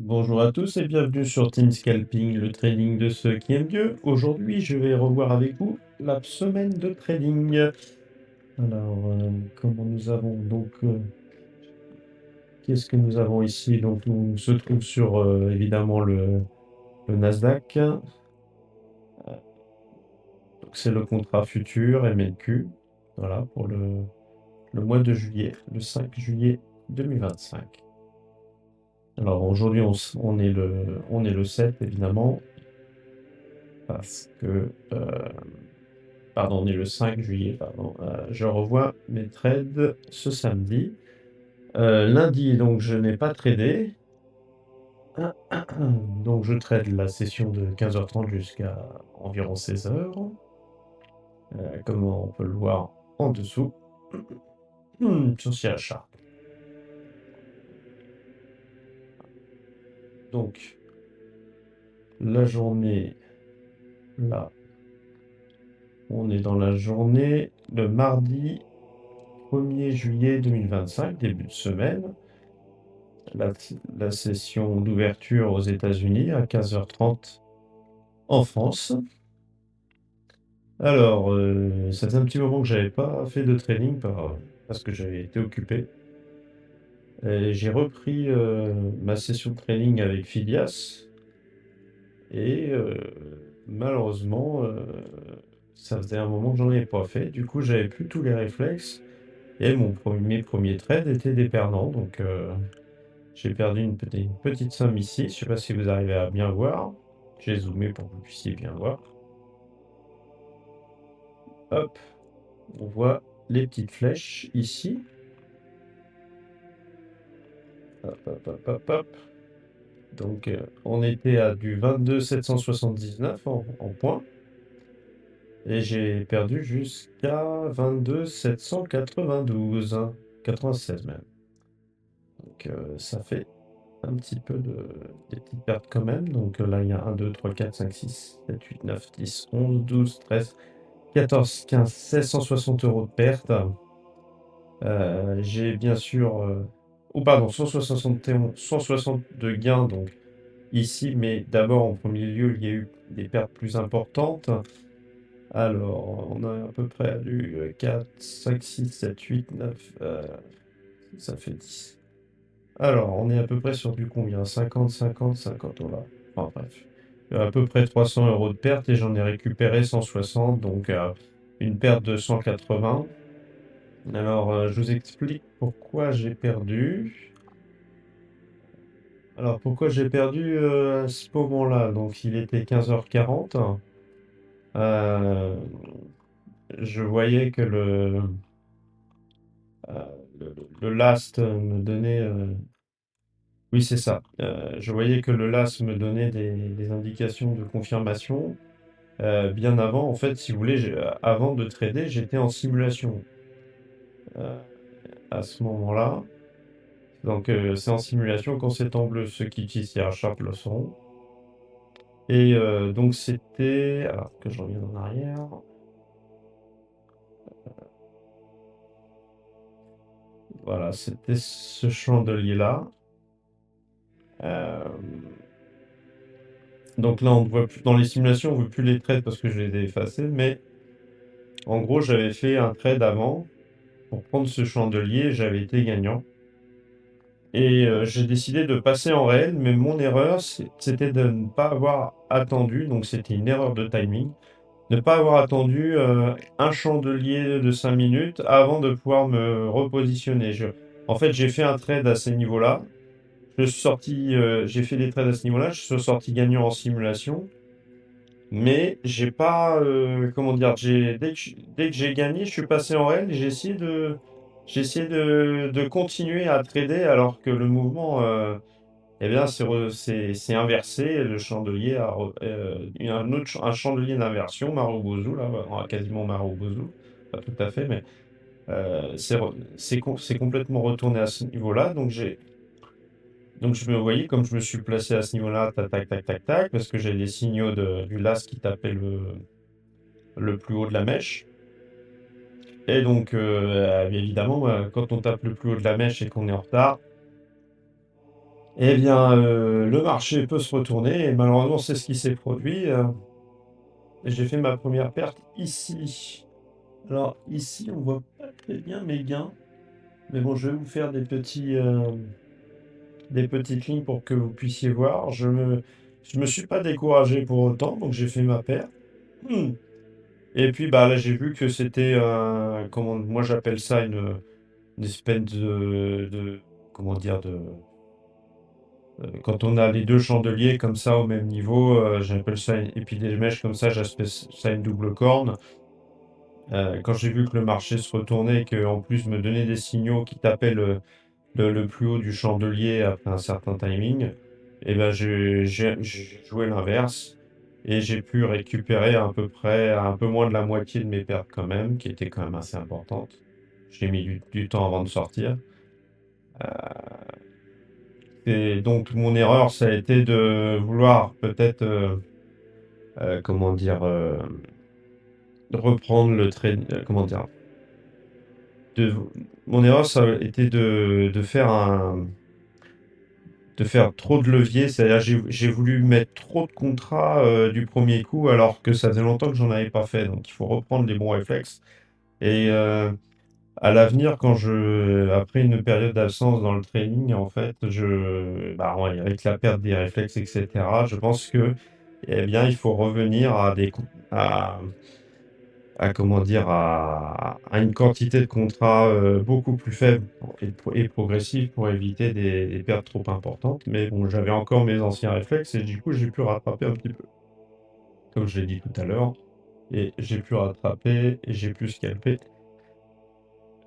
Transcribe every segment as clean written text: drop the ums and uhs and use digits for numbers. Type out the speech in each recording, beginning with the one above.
Bonjour à tous et bienvenue sur Team Scalping, le trading de ceux qui aiment Dieu. Aujourd'hui, je vais revoir avec vous la semaine de trading. Alors, comment nous avons qu'est-ce que nous avons ici? Donc, on se trouve sur évidemment le Nasdaq. Donc, c'est le contrat futur MNQ. Voilà, pour le mois de juillet, le 5 juillet 2025. Alors, aujourd'hui, on est le 7 évidemment, parce que pardon, on est le 5 juillet, pardon. Je revois mes trades ce samedi. Lundi, donc je n'ai pas tradé. Donc je trade la session de 15h30 jusqu'à environ 16h. Comme on peut le voir en dessous. Sur CHA. Donc, la journée, là, on est dans la journée, le mardi 1er juillet 2025, début de semaine. La session d'ouverture aux États-Unis à 15h30 en France. Alors, ça faisait un petit moment que j'avais pas fait de trading parce que j'avais été occupé. Et j'ai repris ma session de trading avec Phidias et malheureusement, ça faisait un moment que j'en avais pas fait. Du coup, j'avais plus tous les réflexes et mes premiers trades étaient des perdants. Donc, j'ai perdu une petite somme ici. Je sais pas si vous arrivez à bien voir. J'ai zoomé pour que vous puissiez bien voir. Hop, on voit les petites flèches ici. Hop, hop, hop, hop, hop. Donc, on était à du 22 779 en points. Et j'ai perdu jusqu'à 22 792. 96 même. Donc, ça fait un petit peu des petites pertes quand même. Donc là, il y a 1, 2, 3, 4, 5, 6, 7, 8, 9, 10, 11, 12, 13, 14, 15, 1660 euros de pertes. J'ai bien sûr... oh pardon, 171, 160 de gains donc ici, mais d'abord en premier lieu, il y a eu des pertes plus importantes. Alors, on a à peu près du 4, 5, 6, 7, 8, 9, ça fait 10. Alors, on est à peu près sur du combien? 50, 50, 50, voilà. Enfin bref. À peu près 300 euros de perte et j'en ai récupéré 160, donc une perte de 180. Alors, je vous explique pourquoi j'ai perdu. Alors, pourquoi j'ai perdu à ce moment-là? Donc, il était 15h40. Euh, je voyais que euh, le last me donnait... oui, c'est ça. Je voyais que le last me donnait des indications de confirmation. Bien avant, en fait, si vous voulez, avant de trader, j'étais en simulation euh, à ce moment-là. Donc, c'est en simulation quand c'est en bleu. Ceux qui utilisent Sharp le sauront. Et donc, c'était... Alors, que je revienne en arrière. Voilà, c'était ce chandelier-là. Euh, Donc là, on ne voit plus... Dans les simulations, on ne voit plus les trades parce que je les ai effacés. Mais en gros, j'avais fait un trade avant pour prendre ce chandelier. J'avais été gagnant. Et j'ai décidé de passer en réel, mais mon erreur, c'était de ne pas avoir attendu, donc c'était une erreur de timing, ne pas avoir attendu un chandelier de 5 minutes avant de pouvoir me repositionner. En fait, j'ai fait un trade à ces niveaux-là. Je suis sorti, j'ai fait des trades à ce niveau-là, je suis sorti gagnant en simulation, mais j'ai pas, comment dire, dès que j'ai gagné, je suis passé en réel et j'ai essayé de continuer à trader alors que le mouvement, eh bien, c'est inversé. Le chandelier il y a un chandelier d'inversion, Marubozu, là, quasiment Marubozu, pas tout à fait, mais c'est complètement retourné à ce niveau-là. Donc je me voyais comme je me suis placé à ce niveau-là, tac, tac, tac, tac, tac, parce que j'ai des signaux du las qui tapaient le plus haut de la mèche. Et donc, évidemment, quand on tape le plus haut de la mèche et qu'on est en retard, Eh bien, le marché peut se retourner et malheureusement, c'est ce qui s'est produit, j'ai fait ma première perte ici. Alors ici, on voit pas très bien mes gains, mais bon, je vais vous faire des petites lignes pour que vous puissiez voir. Je me suis pas découragé pour autant, donc j'ai fait ma perte. Mmh. Et puis, bah, là, j'ai vu que c'était, comment moi j'appelle ça une espèce comment dire? Quand on a les 2 chandeliers comme ça au même niveau, j'appelle ça et puis des mèches comme ça, j'appelle ça une double corne. Quand j'ai vu que le marché se retournait et qu'en plus me donnait des signaux qui tapaient le plus haut du chandelier après un certain timing, et ben j'ai joué l'inverse et j'ai pu récupérer à peu près un peu moins de la moitié de mes pertes quand même, qui étaient quand même assez importantes. J'ai mis du temps avant de sortir. Et donc mon erreur, ça a été de vouloir peut-être, comment dire? Reprendre le trait, comment dire? De Mon erreur, ça a été de faire trop de levier, c'est-à-dire j'ai voulu mettre trop de contrats, du premier coup, alors que ça faisait longtemps que j'en avais pas fait. Donc il faut reprendre les bons réflexes et à l'avenir, après une période d'absence dans le training, en fait, ouais, avec la perte des réflexes et cetera, je pense que, eh bien, il faut revenir à comment dire? À une quantité de contrats, beaucoup plus faible et progressive pour éviter des pertes trop importantes. Mais bon, j'avais encore mes anciens réflexes et du coup, j'ai pu rattraper un petit peu, comme je l'ai dit tout à l'heure et j'ai pu rattraper et j'ai pu scalper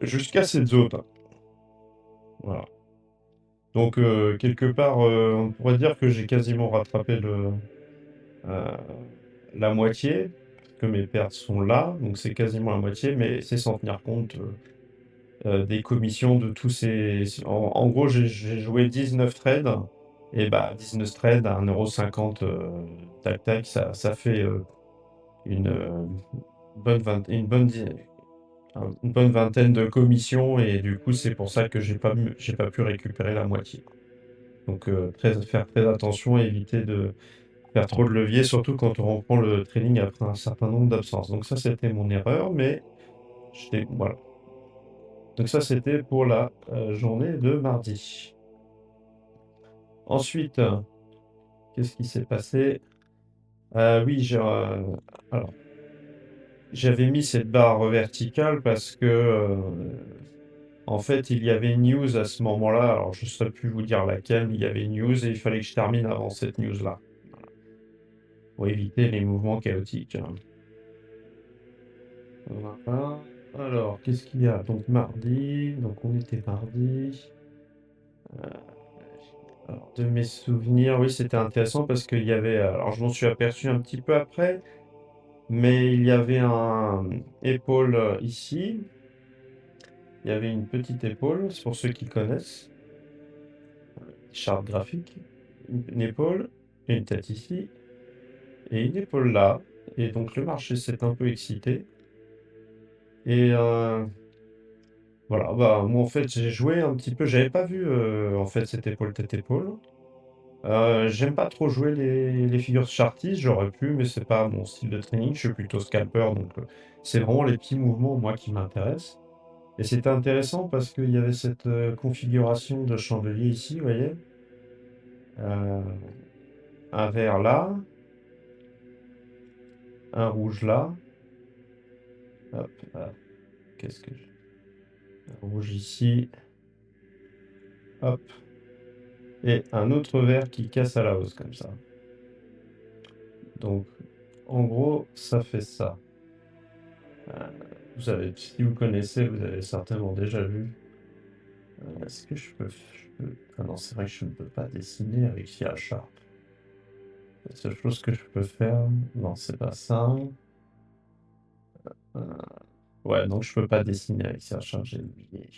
jusqu'à cette zone. Voilà. Donc quelque part, on pourrait dire que j'ai quasiment rattrapé heu, la moitié, parce que mes pertes sont là, donc c'est quasiment la moitié, mais c'est sans tenir compte, des commissions de tous en gros, j'ai joué 19 trades et bah, 19 trades à 1,50 €, tac tac, ça fait, une, une bonne vingtaine de commissions et du coup, c'est pour ça que j'ai pas pu récupérer la moitié. Donc faire très attention et éviter de faire trop de levier, surtout quand on reprend le training après un certain nombre d'absences. Donc ça, c'était mon erreur, mais voilà. Donc ça, c'était pour la, journée de mardi. Ensuite, qu'est-ce qui s'est passé? Oui, alors, j'avais mis cette barre verticale parce que, en fait, il y avait une news à ce moment-là, alors je ne saurais plus vous dire laquelle, mais il y avait une news et il fallait que je termine avant cette news-là, pour éviter les mouvements chaotiques, hein. Voilà. Alors, qu'est-ce qu'il y a? Donc mardi, donc on était mardi. Alors, de mes souvenirs, oui, c'était intéressant parce qu'il y avait, alors je m'en suis aperçu un petit peu après, mais il y avait un épaule ici, il y avait une petite épaule, c'est pour ceux qui connaissent, charte graphique, une épaule, une tête ici, et une épaule là. Et donc le marché s'est un peu excité. Et voilà, bah moi en fait j'ai joué un petit peu, j'avais pas vu en fait cette épaule tête épaule. J'aime pas trop jouer les figures chartistes, j'aurais pu, mais c'est pas mon style de training, je suis plutôt scalper, donc c'est vraiment les petits mouvements, moi, qui m'intéressent. Et c'était intéressant parce qu'il y avait cette configuration de chandelier ici, vous voyez? Euh, un vert là, un rouge là, hop, qu'est-ce que j'ai? Un rouge ici, hop, et un autre vert qui casse à la hausse comme ça. Donc, en gros, ça fait ça. Euh, si vous connaissez, vous avez certainement déjà vu. Est-ce que Ah non, c'est vrai que je ne peux pas dessiner avec Cia Sharp. La seule chose que je peux faire... Non, c'est pas ça. Euh, Ouais, donc je peux pas dessiner avec Cia Sharp, j'ai oublié.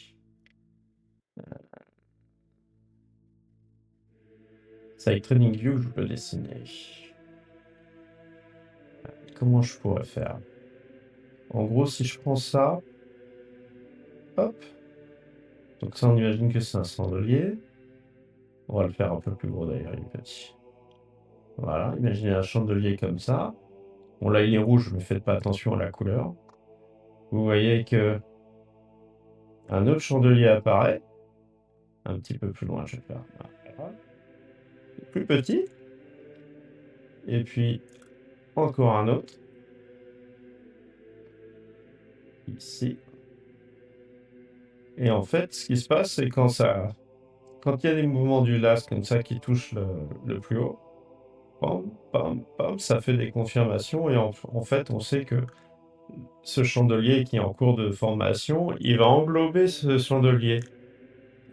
C'est avec TradingView que je peux dessiner. Comment je pourrais faire? En gros, si je prends ça, hop, donc ça, on imagine que c'est un chandelier. On va le faire un peu plus gros d'ailleurs, il est petit. Voilà, imaginez un chandelier comme ça. Bon là il est rouge, mais faites pas attention à la couleur. Vous voyez que un autre chandelier apparaît. Un petit peu plus loin, je vais faire. Voilà. Plus petit. Et puis encore un autre. Ici. Et en fait, ce qui se passe, c'est quand il y a des mouvements du las comme ça qui touchent le plus haut, pam, pam, pam, ça fait des confirmations et en fait, on sait que ce chandelier qui est en cours de formation, il va englober ce chandelier.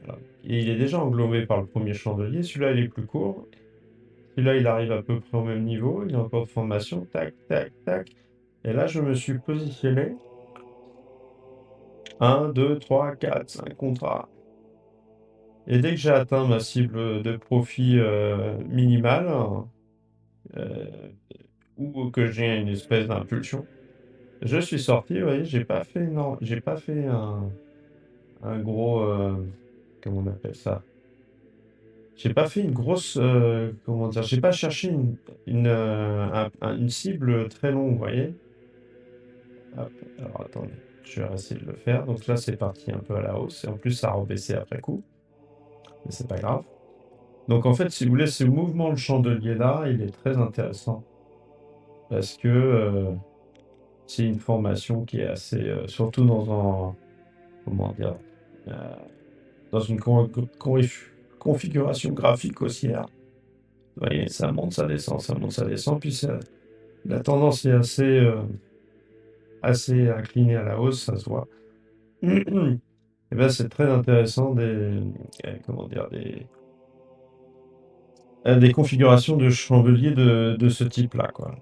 Voilà. Et il est déjà englobé par le premier chandelier, celui-là il est plus court, celui-là il arrive à peu près au même niveau, il est en cours de formation, tac, tac, tac. Et là, je me suis positionné. 1, 2, 3, 4, 5 contrats. Et dès que j'ai atteint ma cible de profit minimale, euh, ou que j'ai une espèce d'impulsion, je suis sorti, vous voyez, j'ai pas fait un gros, comment on appelle ça? J'ai pas fait une grosse, comment dire? J'ai pas cherché une cible très longue, vous voyez? Hop, alors attendez, je vais essayer de le faire. Donc là, c'est parti un peu à la hausse, et en plus, ça a rebaissé après coup, mais c'est pas grave. Donc en fait, si vous voulez, ce mouvement de chandelier-là, il est très intéressant parce que c'est une formation qui est assez, surtout dans un, comment dire, euh, dans une configuration graphique haussière. Vous voyez, ça monte, ça descend, ça monte, ça descend, puis la tendance est assez inclinée à la hausse, ça se voit. Et ben, c'est très intéressant comment dire, des configurations de chandeliers de ce type-là, quoi.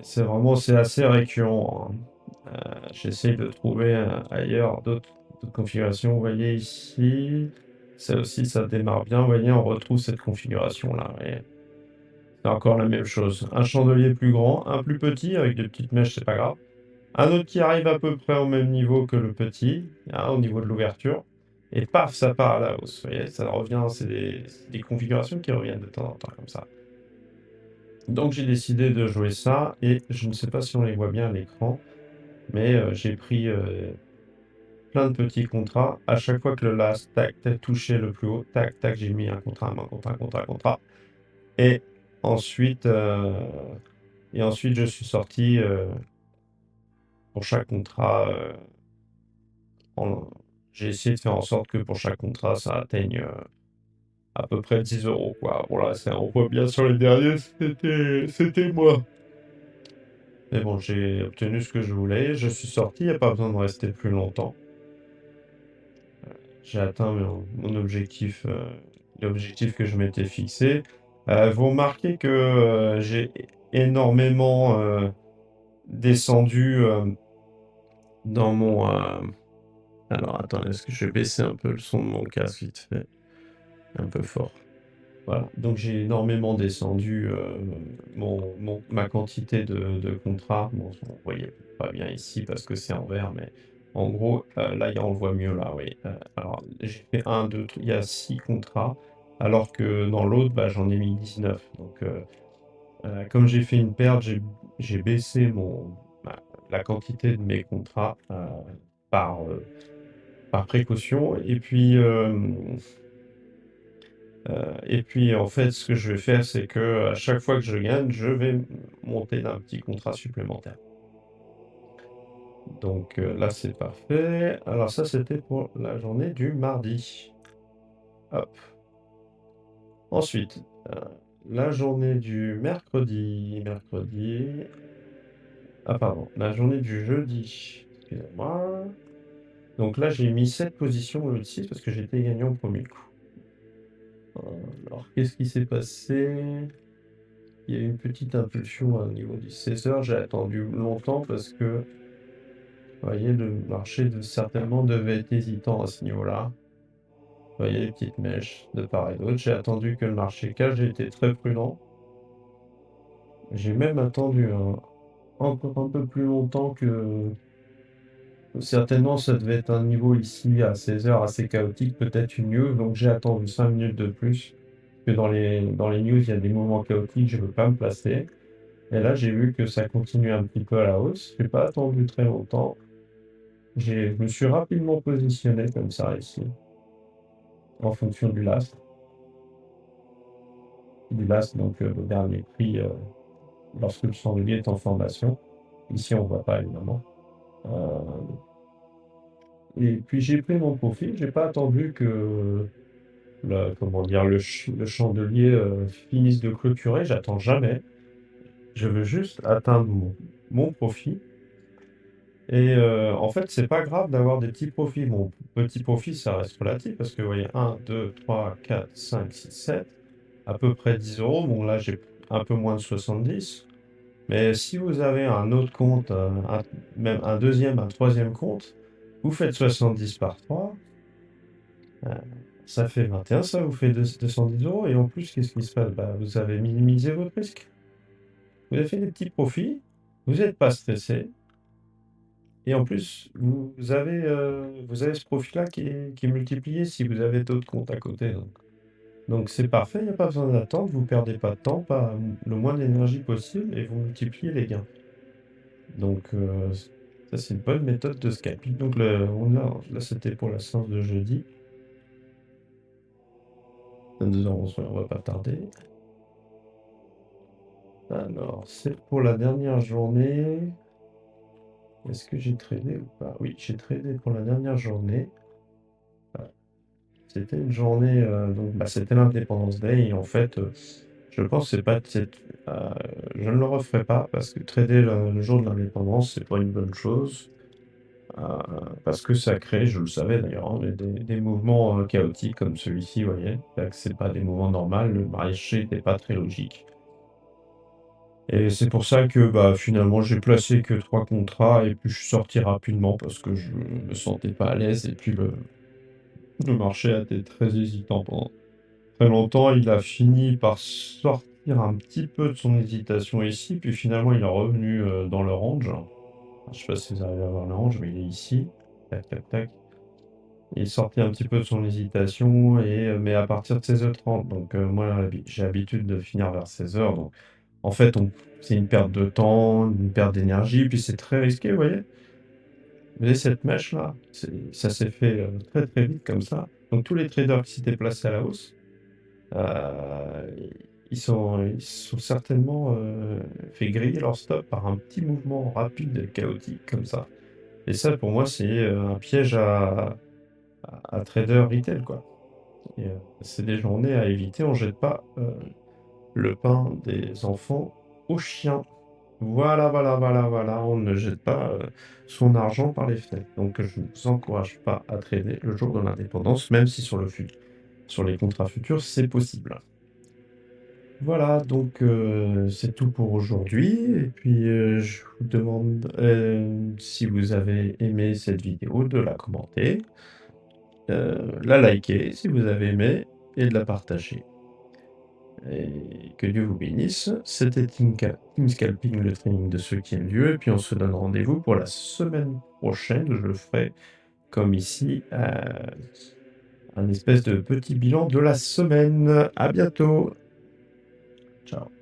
C'est vraiment, c'est assez récurrent, hein. J'essaie de trouver ailleurs d'autres configurations. Vous voyez ici, ça aussi, ça démarre bien. Vous voyez, on retrouve cette configuration-là. Et c'est encore la même chose. Un chandelier plus grand, un plus petit avec des petites mèches, c'est pas grave. Un autre qui arrive à peu près au même niveau que le petit, hein, au niveau de l'ouverture. Et paf, ça part à la hausse. Vous voyez, ça revient, c'est des configurations qui reviennent de temps en temps comme ça. Donc j'ai décidé de jouer ça et je ne sais pas si on les voit bien à l'écran, mais j'ai pris plein de petits contrats. À chaque fois que le last, tac, tac, touchait le plus haut, tac, tac, j'ai mis un contrat, un contrat, un contrat, un contrat. Et ensuite, je suis sorti pour chaque contrat. En- J'ai essayé de faire en sorte que pour chaque contrat, ça atteigne à peu près 10 euros, quoi. Bon, là, on voit bien sur les derniers, c'était moi. Mais bon, j'ai obtenu ce que je voulais. Je suis sorti, il n'y a pas besoin de rester plus longtemps. J'ai atteint mon objectif, l'objectif que je m'étais fixé. Vous remarquez que j'ai énormément descendu dans mon... Alors, attendez, est-ce que je vais baisser un peu le son de mon casque vite fait? Un peu fort. Voilà, donc j'ai énormément descendu ma quantité de contrats. Bon, vous ne voyez pas bien ici parce que c'est en vert, mais en gros, là, on le voit mieux là, oui. Alors, j'ai fait un, deux, il y a 6 contrats, alors que dans l'autre, bah, j'en ai mis 19. Donc, comme j'ai fait une perte, j'ai baissé la quantité de mes contrats par, euh, par précaution. Et puis, en fait, ce que je vais faire, c'est que à chaque fois que je gagne, je vais monter d'un petit contrat supplémentaire. Donc là, c'est parfait. Alors ça, c'était pour la journée du mardi. Hop. Ensuite, la journée du mercredi. Ah, pardon, la journée du jeudi. Excusez-moi. Donc là, j'ai mis 7 positions au lieu de 6 parce que j'étais gagnant au premier coup. Alors, qu'est-ce qui s'est passé? Il y a eu une petite impulsion au niveau du 16 heures. J'ai attendu longtemps parce que, vous voyez, le marché certainement devait être hésitant à ce niveau-là. Vous voyez les petites mèches de part et d'autre. J'ai attendu que le marché cache. J'ai été très prudent. J'ai même attendu encore un peu plus longtemps que... Certainement, ça devait être un niveau ici à 16 heures assez chaotique, peut-être une news. Donc j'ai attendu 5 minutes de plus. que dans les news, il y a des moments chaotiques, je ne veux pas me placer. Et là, j'ai vu que ça continue un petit peu à la hausse. Je n'ai pas attendu très longtemps. Je me suis rapidement positionné comme ça ici, en fonction du last. Du last, donc le dernier prix lorsque le chandelier est en formation. Ici, on ne voit pas évidemment. Euh, et puis j'ai pris mon profit. J'ai pas attendu que comment dire, le chandelier finisse de clôturer. J'attends jamais. Je veux juste atteindre mon profit. Et en fait, c'est pas grave d'avoir des petits profits. Mon petit profit, ça reste relatif parce que vous voyez, 1, 2, 3, 4, 5, 6, 7, à peu près 10 euros. Bon, là, j'ai un peu moins de 70. Mais si vous avez un autre compte, même un deuxième, un troisième compte, vous faites 70 par 3, euh, ça fait 21, ça vous fait 210 euros. Et en plus, qu'est-ce qui se passe? Bah, vous avez minimisé votre risque. Vous avez fait des petits profits, vous n'êtes pas stressé. Et en plus, vous avez ce profil-là qui est multiplié si vous avez d'autres comptes à côté. Donc c'est parfait, il n'y a pas besoin d'attendre, vous ne perdez pas de temps, pas le moins d'énergie possible, et vous multipliez les gains. Donc ça, c'est une bonne méthode de scalping. Donc là, c'était pour la séance de jeudi. 22h11, on va pas tarder. Alors, c'est pour la dernière journée. Est-ce que j'ai tradé ou pas? Oui, j'ai tradé pour la dernière journée. C'était une journée, donc c'était l'Independence Day et en fait, je pense que c'est pas je ne le referai pas parce que trader le jour de l'indépendance, c'est pas une bonne chose, heu, parce que ça crée, je le savais d'ailleurs, hein, mais des mouvements, chaotiques comme celui-ci, vous voyez? Là, que c'est pas des mouvements normaux, le marché n'est pas très logique et c'est pour ça que, finalement, j'ai placé que 3 contrats et puis je suis sorti rapidement parce que je me sentais pas à l'aise et puis le marché a été très hésitant pendant très longtemps. Il a fini par sortir un petit peu de son hésitation ici, puis finalement il est revenu dans le range. Je sais pas si vous arrivez à voir le range, mais il est ici. Tac, tac, tac. Il est sorti un petit peu de son hésitation, mais à partir de 16h30. Donc moi j'ai l'habitude de finir vers 16h. Donc en fait c'est une perte de temps, une perte d'énergie, puis c'est très risqué, vous voyez. Vous voyez cette mèche là, ça s'est fait très très vite comme ça. Donc tous les traders qui s'étaient placés à la hausse, ils sont certainement fait griller leur stop par un petit mouvement rapide et chaotique comme ça. Et ça, pour moi, c'est un piège à trader retail, quoi. Et, c'est des journées à éviter. On jette pas le pain des enfants aux chiens. Voilà, voilà, voilà, voilà. On ne jette pas son argent par les fenêtres. Donc, je ne vous encourage pas à trader le jour de l'indépendance, même si sur les contrats futurs, c'est possible. Voilà, donc c'est tout pour aujourd'hui. Et puis je vous demande si vous avez aimé cette vidéo de la commenter, la liker si vous avez aimé et de la partager. Et que Dieu vous bénisse. C'était Team Scalping, le training de ceux qui aiment Dieu. Et puis on se donne rendez-vous pour la semaine prochaine. Je le ferai comme ici, un espèce de petit bilan de la semaine. À bientôt. Ciao.